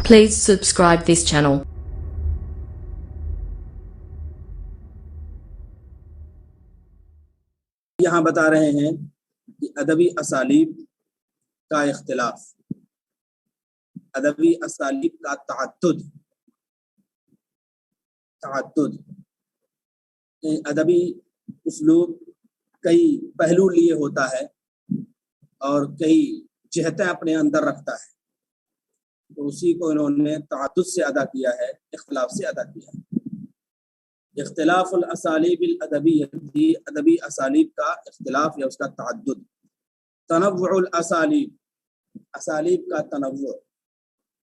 Please subscribe this channel. یہاں بتا رہے ہیں کہ ادبی اسالیب کا اختلاف، ادبی اسالیب کا تعدد ادبی اسلوب کئی پہلو لیے ہوتا ہے اور کئی جہتیں اپنے اندر رکھتا ہے، تو اسی کو انہوں نے تعدد سے ادا کیا ہے، اختلاف سے ادا کیا ہے۔ اختلاف الاسالیب الادبیہ، ادبی اسالیب کا اختلاف یا اس کا تعدد۔ تنوع الاسالیب، اسالیب کا تنوع۔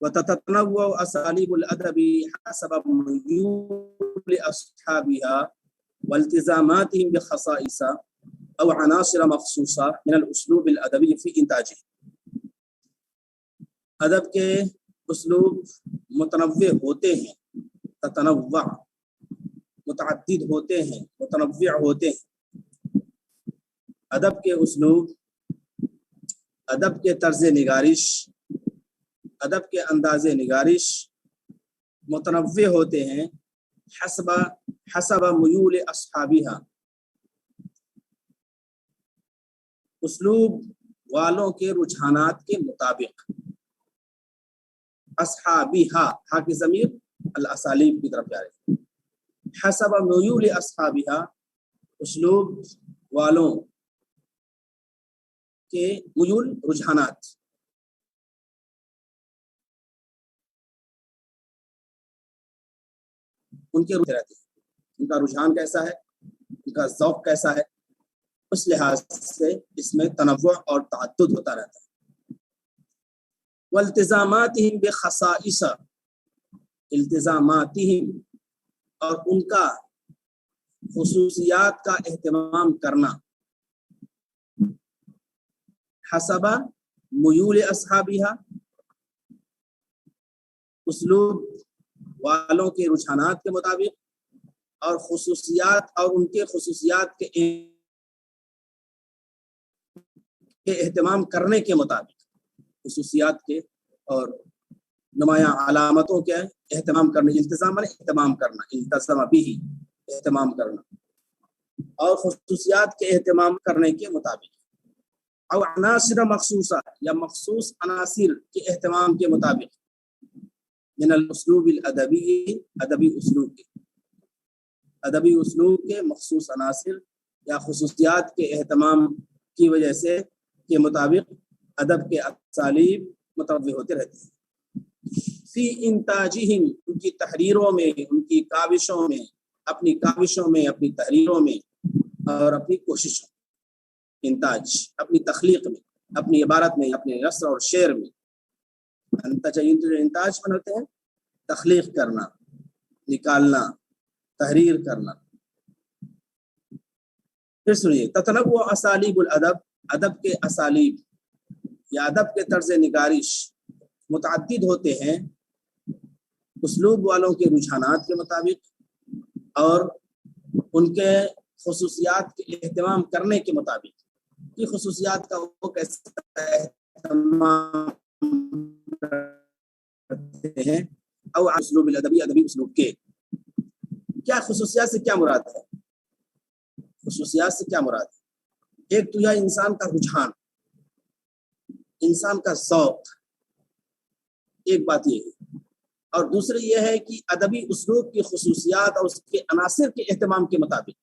وتتنوع اسالیب الادب حسب میول اصحابها والتزاماتهم بخصائص او عناصر مخصوصہ من الاسلوب الادبی فی انتاجہ۔ ادب کے اسلوب متنوع ہوتے ہیں، تتنوع متعدد ہوتے ہیں، متنوع ہوتے ہیں۔ ادب کے اسلوب، ادب کے طرز نگارش، ادب کے انداز نگارش متنوع ہوتے ہیں حسب میول اصحابها، اسلوب والوں کے رجحانات کے مطابق۔ اصحابها، ہا کی ضمیر الاسالیب کی طرف جا رہی ہے۔ حسب میول اصحابها، اسلوب والوں کے میول رجحانات، ان کے رہتے ہیں، ان کا رجحان کیسا ہے، ان کا ذوق کیسا ہے، اس لحاظ سے اس میں تنوع اور تعدد ہوتا رہتا ہے۔ والتزاماتهم بخصائص، التزاماتهم اور ان کا خصوصیات کا اہتمام کرنا، حسب میول اصحابها، اسلوب والوں کے رجحانات کے مطابق، اور خصوصیات اور ان کے خصوصیات کے اہتمام کرنے کے مطابق، خصوصیات کے اور نمایاں علامتوں کے اہتمام کرنا، التزام میں اہتمام کرنا، التزام بھی اہتمام کرنا، اور خصوصیات کے اہتمام کرنے کے مطابق، اور عناصر مخصوصہ یا مخصوص عناصر کے اہتمام کے مطابق، من الاسلوب الادبی، ادبی اسلوب کے، ادبی اسلوب کے مخصوص عناصر یا خصوصیات کے اہتمام کی وجہ سے کے مطابق ادب کے اسالیب متنوع ہوتے رہتے ہیں۔ فی انتاجہم، ان کی تحریروں میں، ان کی کاوشوں میں، اپنی کاوشوں میں، اپنی تحریروں میں اور اپنی کوششوں، انتاج اپنی تخلیق میں، اپنی عبارت میں، اپنے نثر اور شعر میں۔ انتاج بناتے ہیں تخلیق کرنا، نکالنا، تحریر کرنا۔ پھر سنیے، تتنوع اسالیب الادب، ادب کے اسالیب یا ادب کے طرز نگارش متعدد ہوتے ہیں اسلوب والوں کے رجحانات کے مطابق اور ان کے خصوصیات کے اہتمام کرنے کے مطابق۔ یہ خصوصیات کا وہ کیسا اہتمام کرتے ہیں، او اسلوب الادبی، ادبی اسلوب کے کیا خصوصیات سے کیا مراد ہے، خصوصیات سے کیا مراد ہے؟ ایک تو یہ انسان کا رجحان، انسان کا ذوق، ایک بات یہ ہے، اور دوسری یہ ہے کہ ادبی اسلوب کی خصوصیات اور اس کے عناصر کے اہتمام کے مطابق۔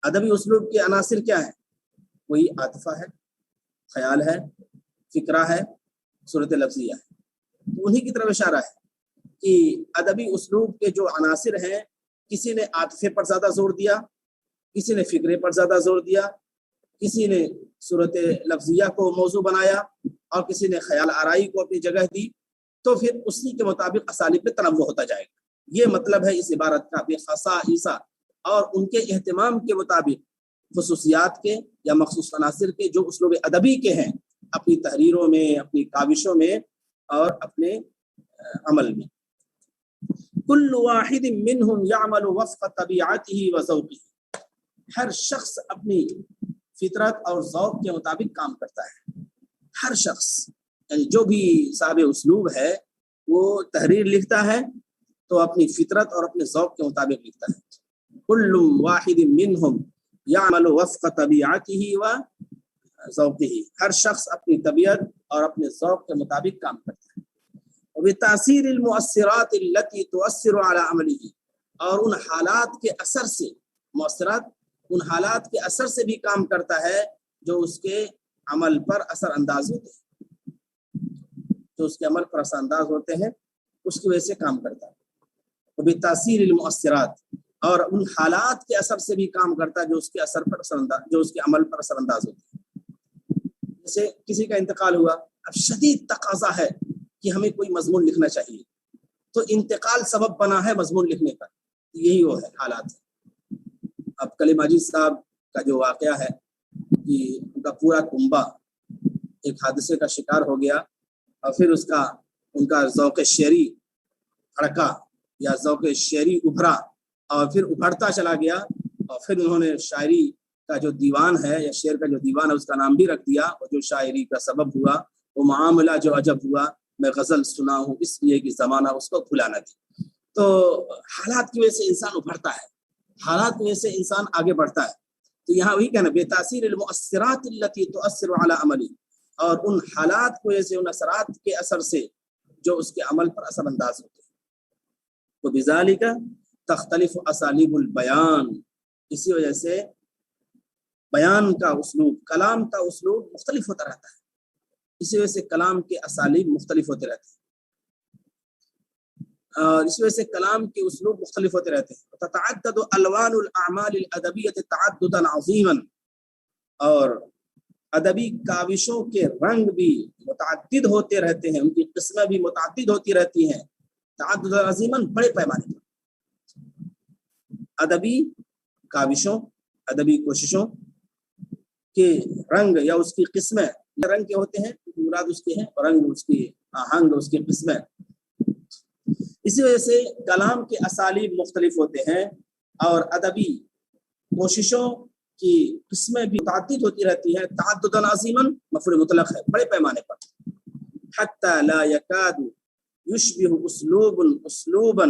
ادبی اسلوب کے عناصر کیا ہیں؟ وہی عاطفہ ہے، خیال ہے، فکرہ ہے، صورت لفظیہ ہے۔ تو انہی کی طرف اشارہ ہے کہ ادبی اسلوب کے جو عناصر ہیں، کسی نے عاطفے پر زیادہ زور دیا، کسی نے فکرے پر زیادہ زور دیا، کسی نے صورت لفظیہ کو موضوع بنایا اور کسی نے خیال آرائی کو اپنی جگہ دی، تو پھر اسی کے مطابق اسالیب میں تنوع ہوتا جائے گا۔ یہ مطلب ہے اس عبارت کا، بخصائص، اور ان کے اہتمام کے مطابق، خصوصیات کے یا مخصوص عناصر کے جو اسلوب ادبی کے ہیں، اپنی تحریروں میں، اپنی کاوشوں میں اور اپنے عمل میں۔ کل واحد منہم یعمل وفق طبیعته وذوقه، ہر شخص اپنی فطرت اور ذوق کے مطابق کام کرتا ہے۔ ہر شخص، یعنی جو بھی صاحب اسلوب ہے، وہ تحریر لکھتا ہے تو اپنی فطرت اور اپنے ذوق کے مطابق لکھتا ہے. کل واحد منہم یعمل وفق طبیعته و ذوقه، ہر شخص اپنی طبیعت اور اپنے ذوق کے مطابق کام کرتا ہے. وبتاثیر المؤثرات التي تؤثر على عمله، اور ان حالات کے اثر سے، مؤثرات ان حالات کے اثر سے بھی کام کرتا ہے جو اس کے عمل پر اثر انداز ہوتے ہیں، جو اس کے عمل پر اثر انداز ہوتے ہیں اس کی وجہ سے کام کرتا ہے. وبتاثیر المؤثرات، اور ان حالات کے اثر سے بھی کام کرتا ہے جو اس کے اثر پر اثر انداز، جو اس کے عمل پر اثر انداز ہوتے ہیں. جیسے کسی کا انتقال ہوا، اب شدید تقاضا ہے کہ ہمیں کوئی مضمون لکھنا چاہیے، تو انتقال سبب بنا ہے مضمون لکھنے کا، یہی وہ ہے حالات ہے. اب کلیم ماجد صاحب کا جو واقعہ ہے کہ ان کا پورا کنبہ ایک حادثے کا شکار ہو گیا، اور پھر ان کا ذوق شعری بھڑکا یا ذوق شعری ابھرا، اور پھر ابھرتا چلا گیا، اور پھر انہوں نے شاعری کا جو دیوان ہے یا شعر کا جو دیوان ہے اس کا نام بھی رکھ دیا، اور جو شاعری کا سبب ہوا وہ معاملہ جو عجب ہوا، میں غزل سنا ہوں اس لیے کہ زمانہ اس کو بھلا نہ دی. تو حالات کی وجہ سے انسان ابھرتا ہے، حالات کی وجہ سے انسان آگے بڑھتا ہے. تو یہاں وہی کہنا بے تاثیر المؤثرات التي تؤثر على عملی، اور ان حالات کی وجہ سے، ان اثرات کے اثر سے جو اس کے عمل پر اثر انداز ہوتے ہیں. تو بذالک تختلف اسالیب البیان، اسی وجہ سے بیان کا اسلوب، کلام کا اسلوب مختلف ہوتا رہتا ہے، اسی وجہ سے کلام کے اسالیب مختلف ہوتے رہتے ہیں، اور اس وجہ سے کلام کے اسلوب مختلف ہوتے رہتے ہیں. تتعدد الوان الاعمال الادبیۃ تعددا عظیما، اور ادبی کاوشوں کے رنگ بھی متعدد ہوتے رہتے ہیں، ان کی قسمیں بھی متعدد ہوتی رہتی ہیں. تعدد عظیما، بڑے پیمانے پر. ادبی کاوشوں، ادبی کوششوں کے رنگ یا اس کی قسمیں، رنگ کے ہوتے ہیں مراد اس کے ہیں، اور رنگ اس کی آہنگ اس کی قسمیں. اسی وجہ سے کلام کے اسالیب مختلف ہوتے ہیں، اور ادبی کوششوں کی قسمیں بھی متعدد ہوتی رہتی ہیں. تعددا عظیما مفعول مطلق ہے، بڑے پیمانے پر. حتی لا یکاد یشبہ اسلوبا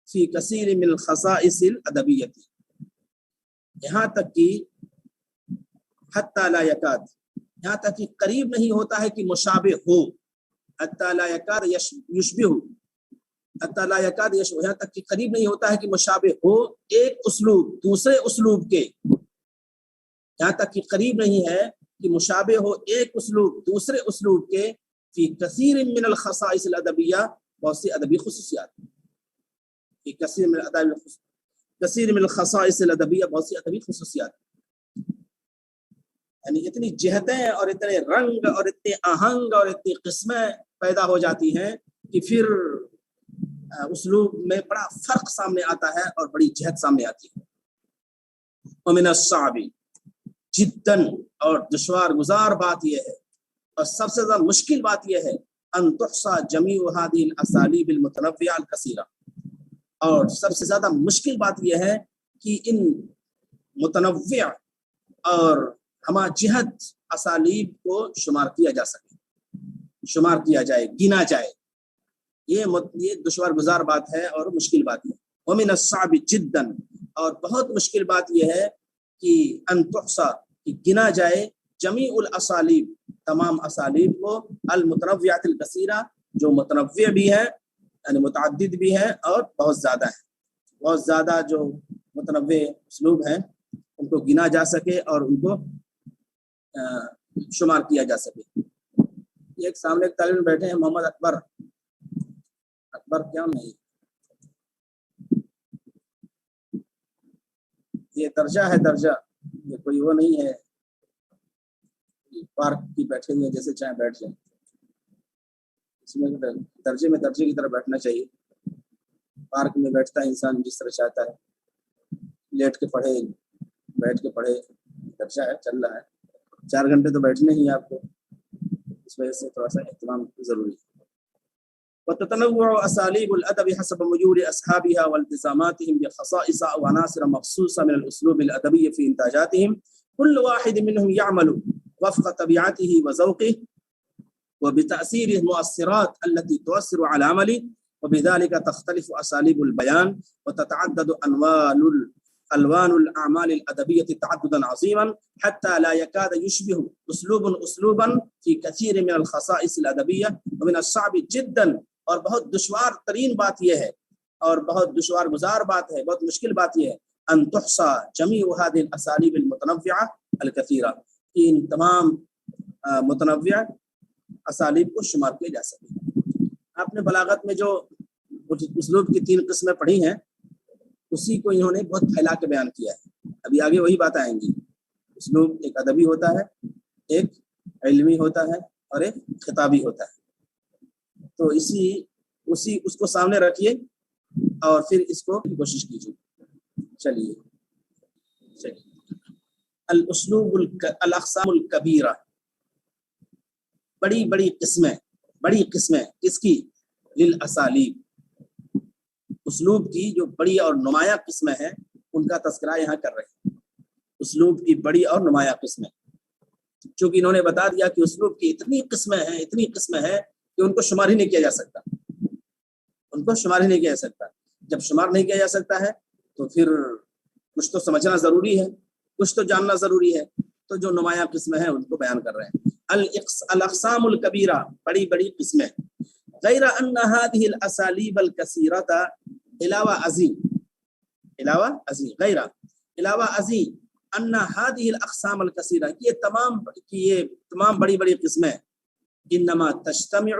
فی کثیر من الخصائص الادبیۃ، یہاں تک کہ حتی لا یکاد، یہاں تک کہ قریب نہیں ہوتا ہے کہ مشابہ ہو. حتی لا یکاد یشبہ، حتی لا یکاد یشبہ، یہاں تک کہ قریب نہیں ہوتا ہے کہ مشابہ ہو ایک اسلوب دوسرے اسلوب کے، یہاں تک کہ قریب نہیں ہے کہ مشابہ ہو ایک اسلوب دوسرے اسلوب کے. فی کثیر من الخصائص الادبیہ، بہت سی ادبی خصوصیات، فی کثیر من الخصائص الادبیہ، بہت سی ادبی خصوصیات، یعنی اتنی جہتیں اور اتنے رنگ اور اتنے آہنگ اور اتنی قسمیں پیدا ہو جاتی ہیں کہ پھر اسلوب میں بڑا فرق سامنے آتا ہے اور بڑی جہت سامنے آتی ہے. ومن الصعب جدا، اور دشوار گزار بات یہ ہے اور سب سے زیادہ مشکل بات یہ ہے، ان تحصى جميع هذه الاساليب المتنوعه الكثيره، اور سب سے زیادہ مشکل بات یہ ہے کہ ان متنوع اور ہمہ جہت اسالیب کو شمار کیا جا سکے، شمار کیا جائے، گنا جائے. یہ دشوار گزار بات ہے اور مشکل بات ہے. ومن الصعب جدا، اور بہت مشکل بات یہ ہے کہ ان تحصى، کہ گنا جائے، جمیع الاسالیب، تمام اسالیب کو، المتنوعات الکثیرہ، جو متنوع بھی ہے یعنی متعدد بھی ہے اور بہت زیادہ ہے، بہت زیادہ جو متنوع اسلوب ہیں ان کو گنا جا سکے اور ان کو شمار کیا جا سکے. ایک سامنے ایک طالب بیٹھے ہیں محمد اکبر کیا نہیں، یہ درجہ ہے، درجہ، یہ کوئی وہ نہیں ہے پارک کی بیٹھے ہوئے جیسے چاہے بیٹھ جائیں. اس میں درجے کی طرح بیٹھنا چاہیے. پارک میں بیٹھتا ہے انسان جس طرح چاہتا ہے، لیٹ کے پڑھے، بیٹھ کے پڑھے، درجہ ہے، چل رہا ہے. 4 گھنٹے تو بیٹھنے ہی آپ کو، اس وجہ سے تھوڑا سا اہتمام ضروری ہے. وتتنوع اساليب الادب حسب ميول اصحابها والتزاماتهم بخصائص وعناصر مخصوصه من الاسلوب الادبي في انتاجاتهم، كل واحد منهم يعمل وفق طبيعته وذوقه وبتأثير المؤثرات التي تؤثر على العمل، وبذلك تختلف أساليب البيان وتتعدد ألوان الأعمال الأدبية تعددا عظيما حتى لا يكاد يشبه أسلوبا في كثير من الخصائص الأدبية. ومن الصعب جدا، اور بہت دشوار ترین بات یہ ہے، اور بہت دشوار گزار بات ہے، بہت مشکل بات یہ ہے، ان تحصى جميع هذه الاساليب المتنوعه الكثيره، ان تمام متنوع اساليب کو شمار کیا جا سکے. آپ نے بلاغت میں جو اسلوب کی 3 قسمیں پڑھی ہیں اسی کو انہوں نے بہت پھیلا کے بیان کیا ہے. ابھی آگے وہی بات آئیں گی. اسلوب ایک ادبی ہوتا ہے، ایک علمی ہوتا ہے، اور ایک خطابی ہوتا ہے. تو اس کو سامنے رکھیے اور پھر اس کو کوشش کیجیے. چلیے الاقسام الکبیرہ، بڑی قسمیں کس کی؟ للاسالیب، اسلوب کی جو بڑی اور نمایاں قسمیں ہیں ان کا تذکرہ یہاں کر رہے ہیں. اسلوب کی بڑی اور نمایاں قسمیں، چونکہ انہوں نے بتا دیا کہ اسلوب کی اتنی قسمیں ہیں کہ ان کو شمار ہی نہیں کیا جا سکتا. جب شمار نہیں کیا جا سکتا ہے تو پھر کچھ تو سمجھنا ضروری ہے، کچھ تو جاننا ضروری ہے. تو جو نمایاں قسمیں ہیں ان کو بیان کر رہے ہیں. الاقسام الکبیرہ، بڑی قسمیں. غیر ان هذه الاسالیب الکثیرۃ، علاوہ ازیں ان هذه الاقسام الکثیرہ، یہ تمام بڑی قسمیں انما تجتمع،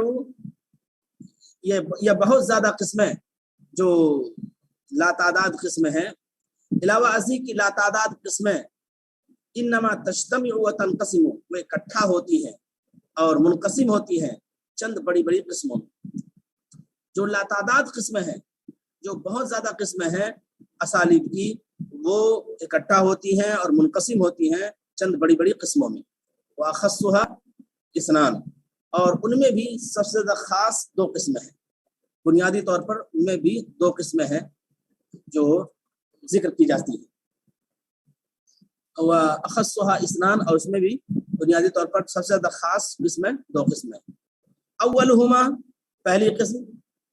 یہ بہت زیادہ قسمیں جو لاتعداد قسمیں ہیں، علاوہ ازیں کی لاتعداد قسمیں انما تجتمع وتنقسم، وہ اکٹھا ہوتی ہیں اور منقسم ہوتی ہیں چند بڑی قسموں میں. جو لاتعداد قسمیں ہیں، جو بہت زیادہ قسمیں ہیں اسالیب کی، وہ اکٹھا ہوتی ہیں اور منقسم ہوتی ہیں چند بڑی قسموں میں. واخصها اثنان، اور ان میں بھی سب سے زیادہ خاص 2 قسمیں ہیں. بنیادی طور پر ان میں بھی 2 قسمیں ہیں جو ذکر کی جاتی ہیں. واخصها اثنان، اور اس میں بھی بنیادی طور پر سب سے زیادہ خاص قسمیں 2 قسمیں. اولهما، پہلی قسم،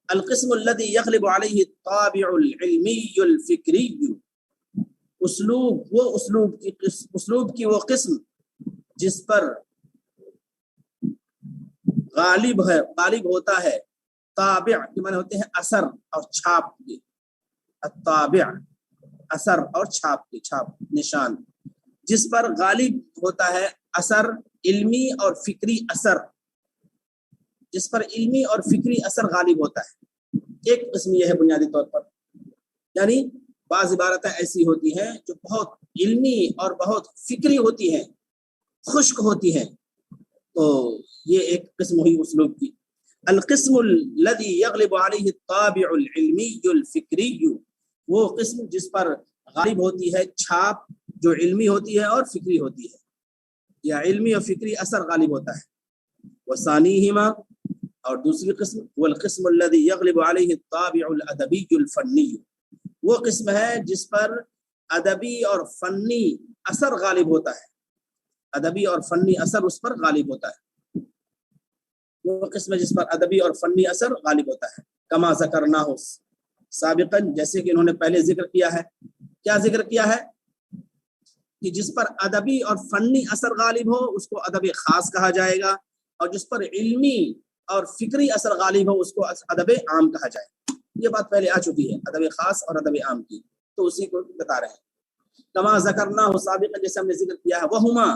القسم الذي يغلب عليه الطابع العلمي الفكري، اسلوب کی وہ قسم جس پر غالب ہوتا ہے طابع کے معنی ہوتے ہیں اثر اور چھاپ کے. الطابع اثر اور چھاپ نشان، جس پر غالب ہوتا ہے اثر، علمی اور فکری اثر، جس پر علمی اور فکری اثر غالب ہوتا ہے. ایک قسم یہ ہے بنیادی طور پر، یعنی بعض عبارتیں ایسی ہوتی ہیں جو بہت علمی اور بہت فکری ہوتی ہیں، خشک ہوتی ہیں، تو یہ ایک قسم ہوئی اسلوب کی. القسم الذي يغلب عليه الطابع العلمي الفكري، وہ قسم جس پر غالب ہوتی ہے چھاپ جو علمی ہوتی ہے اور فکری ہوتی ہے، یا علمی اور فکری اثر غالب ہوتا ہے. وثانیہما، اور دوسری قسم، والقسم الذي يغلب عليه الطابع الادبی الفنی، وہ قسم ہے جس پر ادبی اور فنی اثر غالب ہوتا ہے، ادبی اور فنی اثر اس پر غالب ہوتا ہے. وہ قسم ہے جس پر ادبی اور فنی اثر غالب ہوتا ہے. کما ذکرناہ سابقا، جیسے کہ انہوں نے پہلے ذکر کیا ہے. کیا ذکر کیا ہے؟ کہ جس پر ادبی اور فنی اثر غالب ہو اس کو ادب خاص کہا جائے گا، اور جس پر علمی اور فکری اثر غالب ہو اس کو ادب عام کہا جائے. یہ بات پہلے آ چکی ہے، ادب خاص اور ادب عام کی، تو اسی کو بتا رہے ہیں. کما ذکرنا سابقا، جیسے ہم نے ذکر کیا ہے. وہما،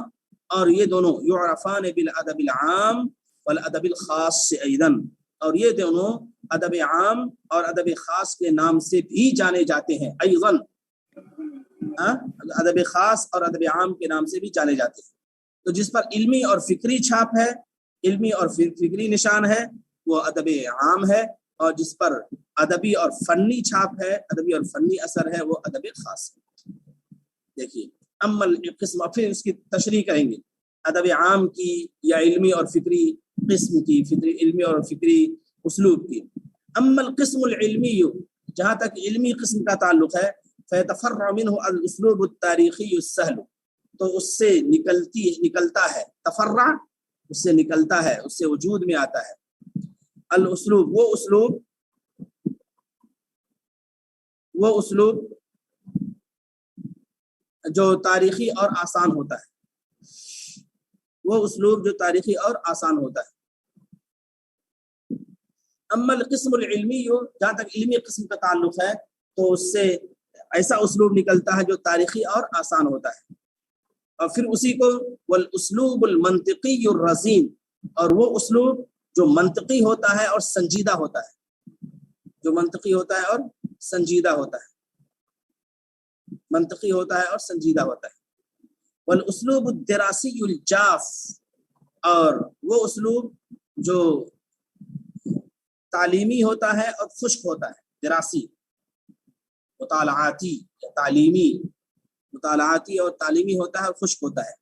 اور یہ دونوں، یعرفان بالادب العام والادب الخاص ایضا، اور یہ دونوں ادب عام اور ادب خاص کے نام سے بھی جانے جاتے ہیں. ایضا، ادب خاص اور ادب عام کے نام سے بھی جانے جاتے ہیں. تو جس پر علمی اور فکری چھاپ ہے، علمی اور فکری نشان ہے، وہ ادب عام ہے، اور جس پر ادبی اور فنی چھاپ ہے، ادبی اور فنی اثر ہے، وہ ادب خاص ہے. دیکھیے امل قسم، پھر اس کی تشریح کریں گے ادب عام کی یا علمی اور فکری قسم کی، علمی اور فکری اسلوب کی. اما القسم العلمی، جہاں تک علمی قسم کا تعلق ہے، فیتفرع منہ الاسلوب التاریخی السہل، تو اس سے نکلتا ہے، تفرع اس سے نکلتا ہے، اس سے وجود میں آتا ہے۔ الاسلوب وہ اسلوب جو تاریخی اور آسان ہوتا ہے، وہ اسلوب جو تاریخی اور آسان ہوتا ہے۔ اما القسم العلمی، جہاں تک علمی قسم کا تعلق ہے تو اس سے ایسا اسلوب نکلتا ہے جو تاریخی اور آسان ہوتا ہے، اور پھر اسی کو والاسلوب المنطقی الرزین، اور وہ اسلوب جو منطقی ہوتا ہے اور سنجیدہ ہوتا ہے، جو منطقی ہوتا ہے اور سنجیدہ ہوتا ہے، منطقی ہوتا ہے اور سنجیدہ ہوتا ہے۔ والاسلوب الدراسی الجاف، اور وہ اسلوب جو تعلیمی ہوتا ہے اور خشک ہوتا ہے، دراسی مطالعاتی یا تعلیمی، مطالعاتی اور تعلیمی ہوتا ہے اور خشک ہوتا ہے،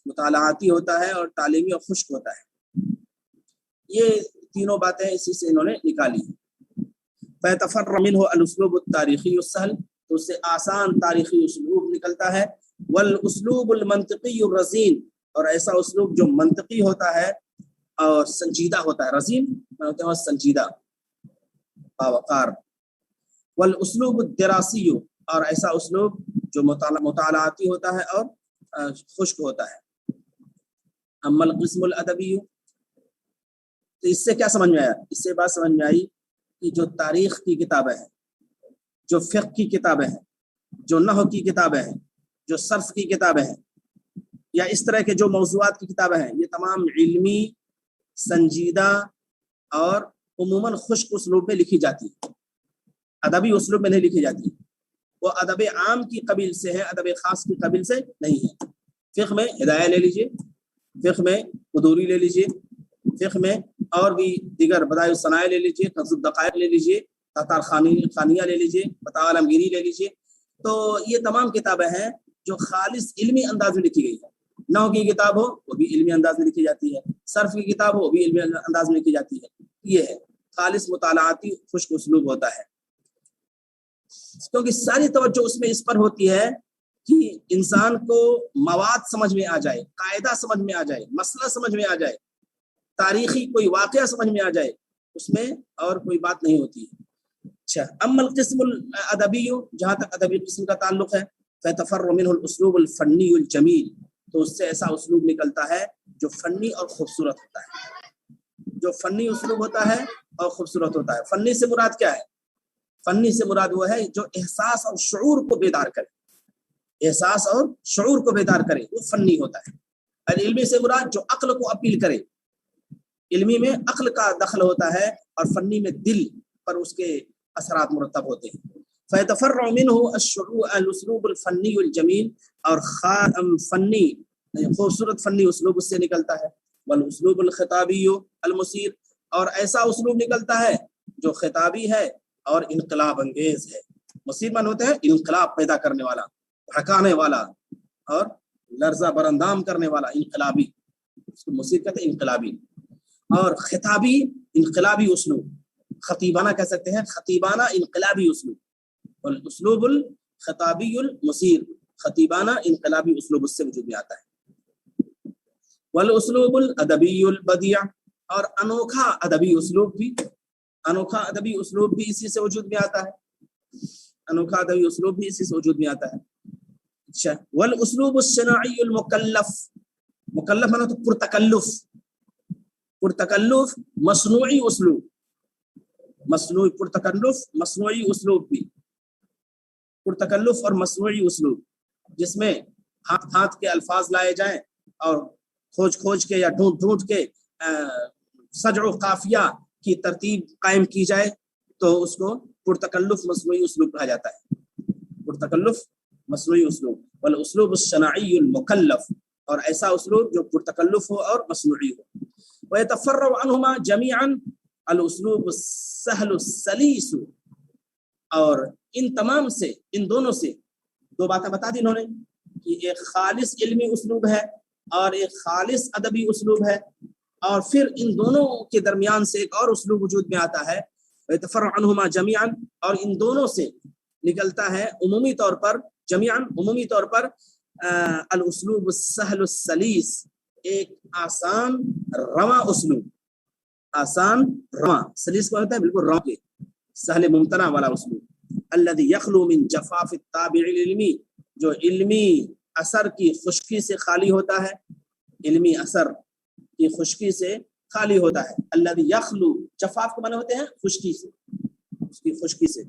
مطالعاتی ہوتا ہے اور تعلیمی اور خشک ہوتا ہے۔ یہ تینوں باتیں اسی سے انہوں نے نکالی۔ فَيَتَفَرَّ مِنْهُ الْأُسْلُوبُ التَّارِيخِيُّ السَّهْلُ، تو اس سے آسان تاریخی اسلوب نکلتا ہے۔ والاسلوب المنطقی الرزین، اور ایسا اسلوب جو منطقی ہوتا ہے اور سنجیدہ ہوتا ہے، رزین ہوتا ہے سنجیدہ باوقار۔ والاسلوب الدراسی، اور ایسا اسلوب جو مطالعاتی ہوتا ہے اور خشک ہوتا ہے۔ اما القسم الادبی، تو اس سے کیا سمجھ میں آیا؟ اس سے بات سمجھ میں آئی کہ جو تاریخ کی کتابیں ہیں، جو فقہ کی کتابیں ہیں، جو نحو کی کتابیں ہیں، جو صرف کی کتابیں ہیں، یا اس طرح کے جو موضوعات کی کتابیں ہیں، یہ تمام علمی، سنجیدہ اور عموماً خشک اسلوب میں لکھی جاتی ہے، ادبی اسلوب میں نہیں لکھی جاتی۔ وہ ادب عام کی قبیل سے ہے، ادب خاص کی قبیل سے نہیں ہے۔ فقہ میں ہدایہ لے لیجئے، فقہ میں قدوری لے لیجئے، فقہ میں اور بھی دیگر بدائع الصنائع لے لیجئے، کنز الدقائق لے لیجئے، تاتار خانیہ لے لیجئے، فتاوی عالمگیری لے لیجئے۔ تو یہ تمام کتابیں ہیں جو خالص علمی انداز میں لکھی گئی ہے۔ نحو کی کتاب ہو وہ بھی علمی انداز میں لکھی جاتی ہے، صرف کی کتاب ہو وہ بھی علمی انداز میں لکھی جاتی ہے۔ یہ ہے خالص مطالعاتی خشک اسلوب ہوتا ہے، کیونکہ ساری توجہ اس میں اس پر ہوتی ہے کہ انسان کو مواد سمجھ میں آ جائے، قاعدہ سمجھ میں آ جائے، مسئلہ سمجھ میں آ جائے، تاریخی کوئی واقعہ سمجھ میں آ جائے، اس میں اور کوئی بات نہیں ہوتی ہے۔ اچھا، اما القسم الادبی، جہاں تک ادبی قسم کا تعلق ہے، فَيَتَفَرَّ مِنْهُ الْأُسْلُوبُ الْفَنِّيُّ الْجَمِيلُ، تو اس سے ایسا اسلوب نکلتا ہے جو فنی اور خوبصورت ہوتا ہے، جو فنی اسلوب ہوتا ہے اور خوبصورت ہوتا ہے۔ فنی سے مراد کیا ہے؟ فنی سے مراد وہ ہے جو احساس اور شعور کو بیدار کرے، احساس اور شعور کو بیدار کرے، وہ فنی ہوتا ہے۔ اور علمی سے مراد جو عقل کو اپیل کرے، علمی میں عقل کا دخل ہوتا ہے اور فنی میں دل پر اس کے اثرات مرتب ہوتے ہیں۔ فَيَتَفَرَّعُ مِنْهُ الْأُسْلُوبُ الْفَنِّيُّ الْجَمِيلُ، اور فنی خوبصورت فنی اسلوب اس سے نکلتا ہے۔ والاسلوب الخطابی المثیر، اور ایسا اسلوب نکلتا ہے جو خطابی ہے اور انقلاب انگیز ہے۔ مثیر من ہوتا ہے انقلاب پیدا کرنے والا، بھڑکانے والا اور لرزہ برندام کرنے والا، انقلابی، اس کو مثیر کہتے ہیں، انقلابی۔ اور خطابی انقلابی اسلوب، خطیبانہ کہہ سکتے ہیں، خطیبانہ انقلابی اسلوب۔ والاسلوب الخطابی المثیر، خطیبانہ انقلابی اسلوب اس سے وجود میں آتا ہے۔ والاسلوب الادبی البدیع، اور انوکھا ادبی اسلوب بھی، انوکھا ادبی اسلوب بھی اسی سے وجود میں آتا ہے، انوکھا ادبی اسلوب بھی اسی سے وجود میں آتا ہے۔ اچھا، والاسلوب الصناعی المکلف، مکلف مانا تو پرتکلف، پرتکلف مصنوعی اسلوب، مصنوعی پرتکلف مصنوعی اسلوب بھی، پرتکلف اور مصنوعی اسلوب جس میں ہاتھ کے الفاظ لائے جائیں اور کھوج کے یا ڈھونڈ کے سجع و قافیہ کی ترتیب قائم کی جائے، تو اس کو پرتکلف مصنوعی اسلوب کہا جاتا ہے، پرتکلف مصنوعی اسلوب۔ والاسلوب الصناعی المکلف، اور ایسا اسلوب جو پرتکلف ہو اور مصنوعی ہو۔ ويتفرع عنهما جميعا الاسلوب السهل السلیس، اور ان تمام سے، ان دونوں سے دو باتیں بتا دی انہوں نے کہ ایک خالص علمی اسلوب ہے اور ایک خالص ادبی اسلوب ہے، اور پھر ان دونوں کے درمیان سے ایک اور اسلوب وجود میں آتا ہے، ويتفرع عنهما جميعا، اور ان دونوں سے نکلتا ہے عمومی طور پر، جميعا عمومی طور پر، الاسلوب السهل السلیس، ایک آسان رواں اسلوب، آسان رواں، سلیس کو ہوتا ہے بالکل رواں کے سہل ممتنع والا اسلوب، الذي يخلو من جفاف الطابع العلمی، جو علمی اثر کی خشکی سے خالی ہوتا ہے، علمی اثر کی خشکی سے خالی ہوتا ہے، الذي يخلو، جفاف کے معنی ہوتے ہیں خشکی سے، اس کی خشکی سے،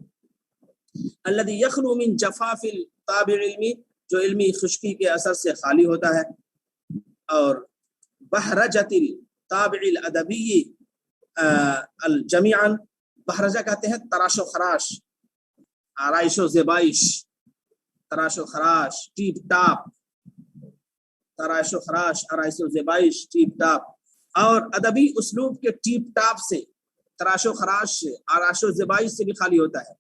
الذي يخلو من جفاف الطابع العلمی، جو علمی خشکی کے اثر سے خالی ہوتا ہے، اور بحرجت الطابع الادبی الجمیعا، بحرجہ کہتے ہیں تراش و خراش، آرائش و زیبائش، تراش و خراش، ٹیپ ٹاپ، تراش و خراش، آرائش و زیبائش، ٹیپ ٹاپ، اور ادبی اسلوب کے ٹیپ ٹاپ سے، تراش و خراش سے، آرائش و زیبائش سے بھی خالی ہوتا ہے،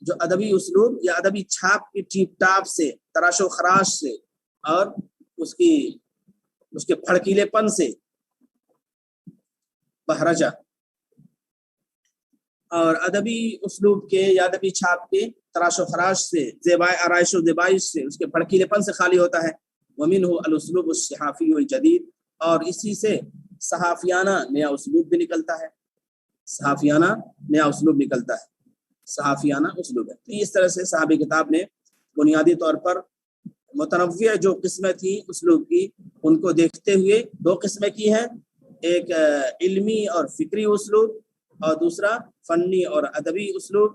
جو ادبی اسلوب یا ادبی چھاپ کی ٹیپ ٹاپ سے، تراش و خراش سے، اور اس کے بھڑکیلے پن سے، بہرجہ، اور ادبی اسلوب کے یا ادبی چھاپ کے تراش و خراش سے، آرائش و زیبائش سے، اس کے بھڑکیلے پن سے خالی ہوتا ہے، ومنہ الاسلوب الصحافی الجدید، اور اسی سے صحافیانہ نیا اسلوب بھی نکلتا ہے، صحافیانہ نیا اسلوب نکلتا ہے، صحافیانہ اسلوب ہے۔ تو اس طرح سے صحابی کتاب نے بنیادی طور پر متنوع جو قسمیں تھیں اسلوب کی، ان کو دیکھتے ہوئے دو قسمیں کی ہیں، ایک علمی اور فکری اسلوب، اور دوسرا فنی اور ادبی اسلوب،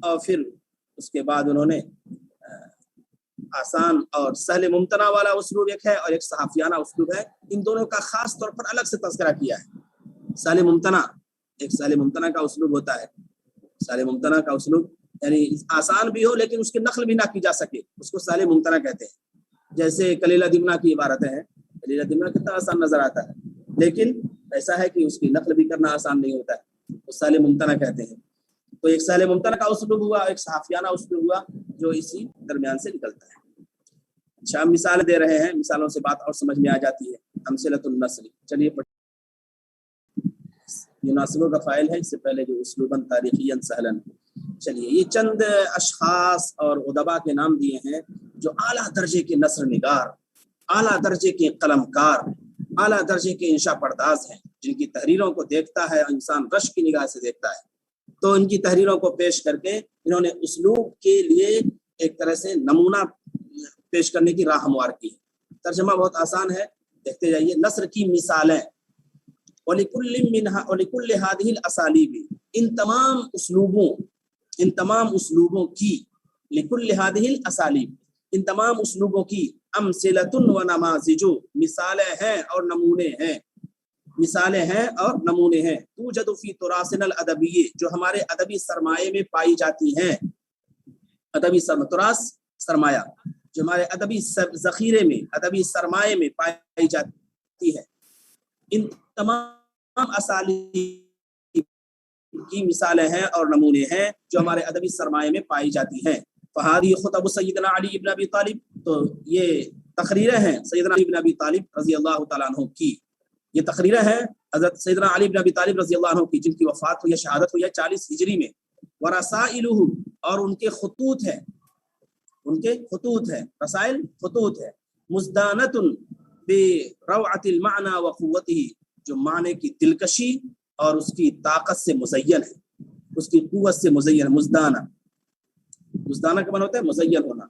اور پھر اس کے بعد انہوں نے آسان اور سہل ممتنع والا اسلوب ایک ہے، اور ایک صحافیانہ اسلوب ہے، ان دونوں کا خاص طور پر الگ سے تذکرہ کیا ہے۔ سہل ممتنع، ایک سہل ممتنع کا اسلوب ہوتا ہے، سہل ممتنع کا اسلوب یعنی آسان بھی ہو لیکن اس کی نقل بھی نہ کی جا سکے، اس کو سہل ممتنع کہتے ہیں۔ جیسے کلیلہ دمنہ کی عبارتیں ہیں، کلیلہ دمنہ کتنا آسان نظر آتا ہے، لیکن ایسا ہے کہ اس کی نقل بھی کرنا آسان نہیں ہوتا ہے، وہ سہل ممتنع کہتے ہیں۔ تو ایک سہل ممتنع کا اسلوب ہوا، ایک صحافیانہ اسلوب ہوا، جو اسی درمیان سے نکلتا ہے۔ اچھا، ہم مثال دے رہے ہیں، مثالوں سے بات اور سمجھ میں آ جاتی ہے۔ امثلۃ النثر، چلیے یہ ناصبوں کا فاعل ہے، اس سے پہلے جو اسلوباً تاریخیاً سہلاً، چلیے یہ چند اشخاص اور ادبا کے نام دیے ہیں جو اعلیٰ درجے کے نثر نگار، اعلیٰ درجے کے قلم کار، اعلیٰ درجے کے انشاء پرداز ہیں، جن کی تحریروں کو دیکھتا ہے انسان رش کی نگاہ سے دیکھتا ہے۔ تو ان کی تحریروں کو پیش کر کے انہوں نے اسلوب کے لیے ایک طرح سے نمونہ پیش کرنے کی راہ ہموار کی۔ ترجمہ بہت آسان ہے، دیکھتے جائیے۔ نثر کی مثالیں، وَلِكُلِّ هَذِهِ الْأَسَالِيبِ، ان تمام اسلوبوں کی، لِكُلِّ هَذِهِ الْأَسَالِيبِ، ان تمام اسلوبوں کی، أَمْثِلَةٌ وَنَمَاذِجُ، مثالیں ہیں اور نمونے ہیں، مثالیں ہیں اور نمونے ہیں، توجد فی تراثنا الادبی، جو ہمارے ادبی سرمایے میں پائی جاتی ہیں، ادبی تراث سرمایہ جو ہمارے ادبی ذخیرے میں، ادبی سرمایے میں پائی جاتی ہے۔ ان تمام اسالیب کی مثالیں ہیں اور نمونے ہیں جو ہمارے ادبی سرمایے میں پائی جاتی ہیں۔ فہذه خطب سیدنا علی بن ابی طالب، تو یہ تقریریں ہیں سیدنا علی بن ابی طالب رضی اللہ تعالیٰ عنہ کی، یہ تقریریں ہیں حضرت سیدنا علی بن ابی طالب رضی اللہ عنہ کی، جن کی وفات ہوئی، شہادت ہوئی 40 ہجری میں۔ ورسائلہ، اور ان کے خطوط ہیں، ان کے خطوط ہیں، رسائل خطوط ہے، مزدانۃ بروعۃ المعنی وقوتہ، جو معنی کی دلکشی اور اس کی طاقت سے مزین ہے، اس کی قوت سے مزین ہے۔ مزدانہ، مزدانہ کا معنی ہوتا ہے مزین ہونا،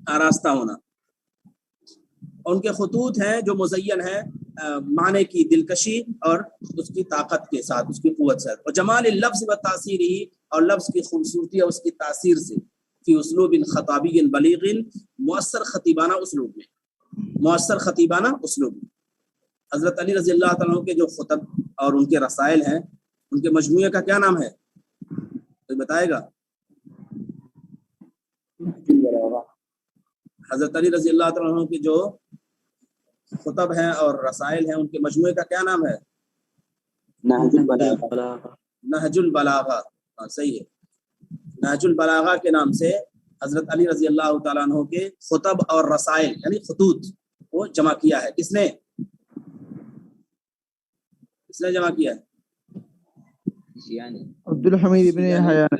آراستہ ہونا۔ ان کے خطوط ہیں جو مزین ہیں معنی کی دلکشی اور اس کی طاقت کے ساتھ، اس کی قوت سے، اور جمال اللفظ و تاثیر ہی، اور لفظ کی خوبصورتی اور اس کی تاثیر سے، فی اسلوب خطابی بلیغ، مؤثر خطیبانہ اسلوب میں، مؤثر خطیبانہ اسلوب میں۔ حضرت علی رضی اللہ تعالیٰ کے جو خطب اور ان کے رسائل ہیں، ان کے مجموعے کا کیا نام ہے، کوئی بتائے گا؟ حضرت علی رضی اللہ تعالیٰ عنہ کی جو خطب ہیں اور رسائل ہیں، ان کے مجموعے کا کیا نام ہے؟ نہج البلاغہ۔ نہج البلاغہ، صحیح ہے۔ نہج البلاغہ کے نام سے حضرت علی رضی اللہ تعالیٰ عنہ کے خطب اور رسائل یعنی خطوط کو جمع کیا ہے۔ کس نے جمع کیا ہے؟ عبد الحمید ابن حیان۔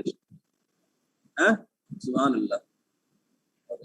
سبحان اللہ،